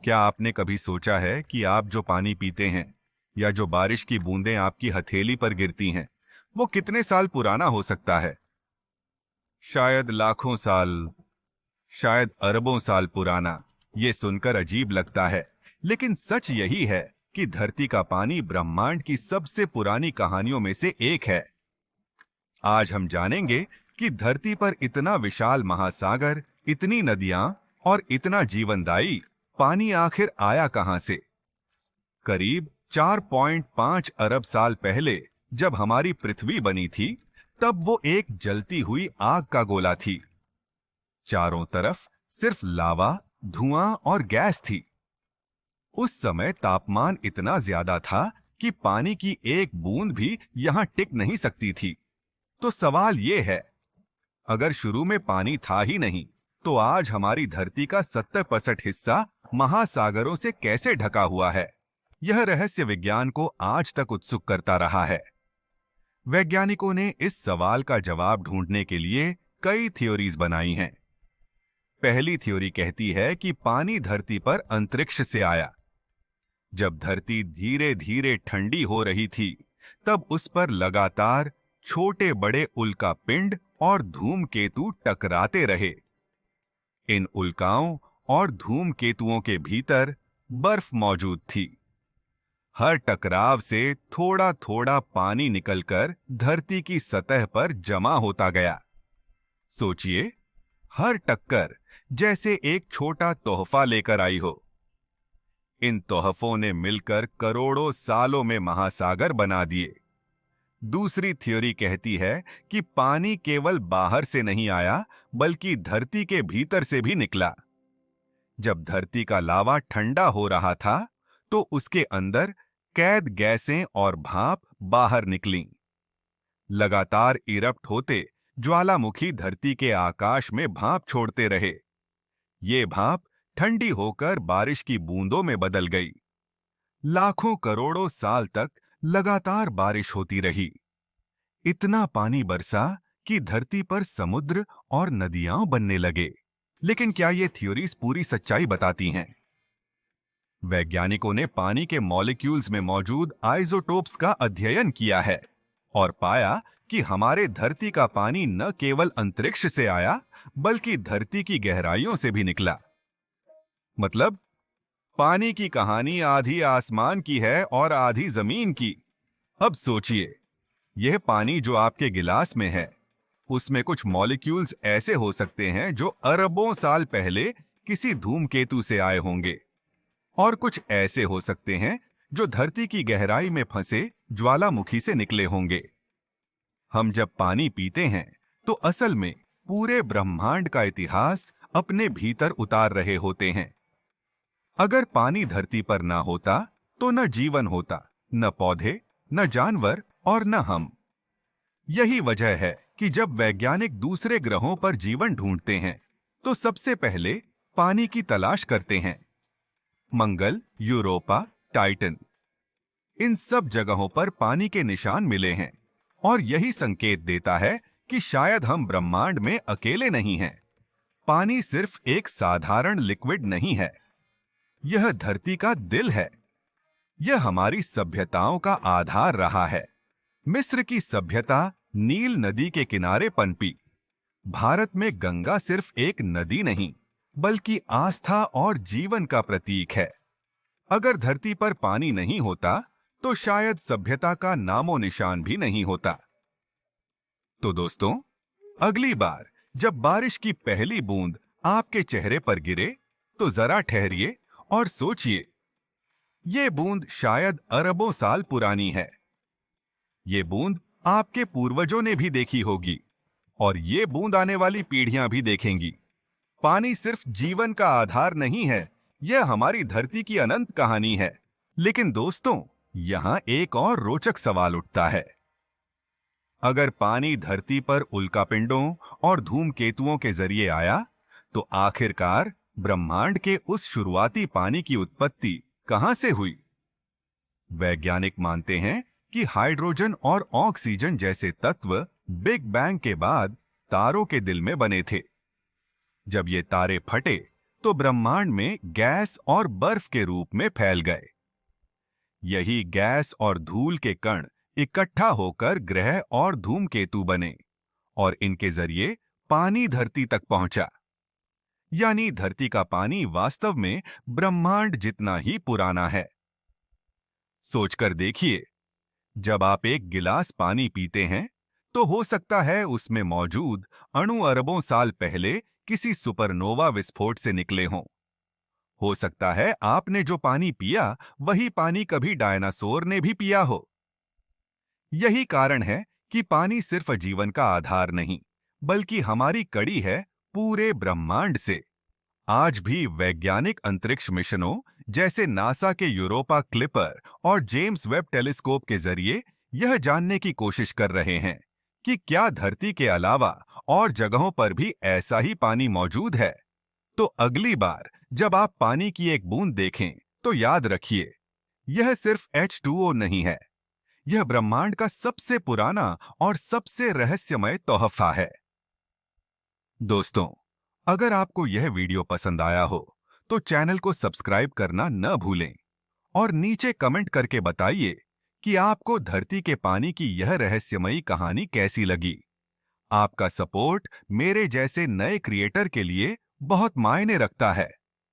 क्या आपने कभी सोचा है कि आप जो पानी पीते हैं या जो बारिश की बूंदें आपकी हथेली पर गिरती हैं, वो कितने साल पुराना हो सकता है? शायद लाखों साल, शायद अरबों साल पुराना। ये सुनकर अजीब लगता है, लेकिन सच यही है कि धरती का पानी ब्रह्मांड की सबसे पुरानी कहानियों में से एक है। आज हम जानेंगे कि धरती पर इतना विशाल महासागर, इतनी नदियां और इतना जीवनदायी पानी आखिर आया कहां से। करीब 4.5 अरब साल पहले जब हमारी पृथ्वी बनी थी, तब वो एक जलती हुई आग का गोला थी। चारों तरफ सिर्फ लावा, धुआं और गैस थी। उस समय तापमान इतना ज्यादा था कि पानी की एक बूंद भी यहां टिक नहीं सकती थी। तो सवाल ये है, अगर शुरू में पानी था ही नहीं, तो आज हमारी धरती का 70% हिस्सा महासागरों से कैसे ढका हुआ है? यह रहस्य विज्ञान को आज तक उत्सुक करता रहा है। वैज्ञानिकों ने इस सवाल का जवाब ढूंढने के लिए कई थ्योरीज बनाई हैं। पहली थ्योरी कहती है कि पानी धरती पर अंतरिक्ष से आया। जब धरती धीरे धीरे ठंडी हो रही थी, तब उस पर लगातार छोटे बड़े उल्का पिंड और धूमकेतु टकराते रहे। इन उल्काओं और धूमकेतुओं के भीतर बर्फ मौजूद थी। हर टकराव से थोड़ा थोड़ा पानी निकलकर धरती की सतह पर जमा होता गया। सोचिए, हर टक्कर जैसे एक छोटा तोहफा लेकर आई हो। इन तोहफों ने मिलकर करोड़ों सालों में महासागर बना दिए। दूसरी थ्योरी कहती है कि पानी केवल बाहर से नहीं आया, बल्कि धरती के भीतर से भी निकला। जब धरती का लावा ठंडा हो रहा था, तो उसके अंदर कैद गैसें और भाप बाहर निकलीं। लगातार इरप्ट होते ज्वालामुखी धरती के आकाश में भाप छोड़ते रहे। ये भाप ठंडी होकर बारिश की बूंदों में बदल गई। लाखों करोड़ों साल तक लगातार बारिश होती रही। इतना पानी बरसा कि धरती पर समुद्र और नदियां बनने लगे। लेकिन क्या ये थ्योरीज पूरी सच्चाई बताती हैं? वैज्ञानिकों ने पानी के मॉलिक्यूल्स में मौजूद आइसोटोप्स का अध्ययन किया है और पाया कि हमारे धरती का पानी न केवल अंतरिक्ष से आया, बल्कि धरती की गहराइयों से भी निकला। मतलब, पानी की कहानी आधी आसमान की है और आधी जमीन की। अब सोचिए, यह पानी जो आपके गिलास में है, उसमें कुछ मॉलिक्यूल्स ऐसे हो सकते हैं जो अरबों साल पहले किसी धूमकेतु से आए होंगे, और कुछ ऐसे हो सकते हैं जो धरती की गहराई में फंसे ज्वालामुखी से निकले होंगे। हम जब पानी पीते हैं, तो असल में पूरे ब्रह्मांड का इतिहास अपने भीतर उतार रहे होते हैं। अगर पानी धरती पर ना होता, तो न जीवन होता, न पौधे, न जानवर और न हम। यही वजह है कि जब वैज्ञानिक दूसरे ग्रहों पर जीवन ढूंढते हैं, तो सबसे पहले पानी की तलाश करते हैं। मंगल, यूरोपा, टाइटन, इन सब जगहों पर पानी के निशान मिले हैं, और यही संकेत देता है कि शायद हम ब्रह्मांड में अकेले नहीं हैं। पानी सिर्फ एक साधारण लिक्विड नहीं है, यह धरती का दिल है। यह हमारी सभ्यताओं का आधार रहा है। मिस्र की सभ्यता नील नदी के किनारे पनपी। भारत में गंगा सिर्फ एक नदी नहीं, बल्कि आस्था और जीवन का प्रतीक है। अगर धरती पर पानी नहीं होता, तो शायद सभ्यता का नामो निशान भी नहीं होता। तो दोस्तों, अगली बार जब बारिश की पहली बूंद आपके चेहरे पर गिरे, तो जरा ठहरिए और सोचिए, ये बूंद शायद अरबों साल पुरानी है। ये बूंद आपके पूर्वजों ने भी देखी होगी, और ये बूंद आने वाली पीढ़ियां भी देखेंगी। पानी सिर्फ जीवन का आधार नहीं है, यह हमारी धरती की अनंत कहानी है। लेकिन दोस्तों, यहां एक और रोचक सवाल उठता है। अगर पानी धरती पर उल्कापिंडों और धूमकेतुओं के जरिए आया, तो आखिरकार ब्रह्मांड के उस शुरुआती पानी की उत्पत्ति कहां से हुई? वैज्ञानिक मानते हैं कि हाइड्रोजन और ऑक्सीजन जैसे तत्व बिग बैंग के बाद तारों के दिल में बने थे। जब ये तारे फटे, तो ब्रह्मांड में गैस और बर्फ के रूप में फैल गए। यही गैस और धूल के कण इकट्ठा होकर ग्रह और धूमकेतु बने और इनके जरिए पानी धरती तक पहुंचा। यानी धरती का पानी वास्तव में ब्रह्मांड जितना ही पुराना है। सोचकर देखिए, जब आप एक गिलास पानी पीते हैं तो हो सकता है उसमें मौजूद अणु अरबों साल पहले किसी सुपरनोवा विस्फोट से निकले हों। हो सकता है आपने जो पानी पिया वही पानी कभी डायनासोर ने भी पिया हो। यही कारण है कि पानी सिर्फ जीवन का आधार नहीं, बल्कि हमारी कड़ी है पूरे ब्रह्मांड से। आज भी वैज्ञानिक अंतरिक्ष मिशनों जैसे नासा के यूरोपा क्लिपर और जेम्स वेब टेलीस्कोप के जरिए यह जानने की कोशिश कर रहे हैं कि क्या धरती के अलावा और जगहों पर भी ऐसा ही पानी मौजूद है। तो अगली बार जब आप पानी की एक बूंद देखें तो याद रखिए, यह सिर्फ H2O नहीं है, यह ब्रह्मांड का सबसे पुराना और सबसे रहस्यमय तोहफा है। दोस्तों, अगर आपको यह वीडियो पसंद आया हो तो चैनल को सब्सक्राइब करना न भूलें और नीचे कमेंट करके बताइए कि आपको धरती के पानी की यह रहस्यमयी कहानी कैसी लगी। आपका सपोर्ट मेरे जैसे नए क्रिएटर के लिए बहुत मायने रखता है।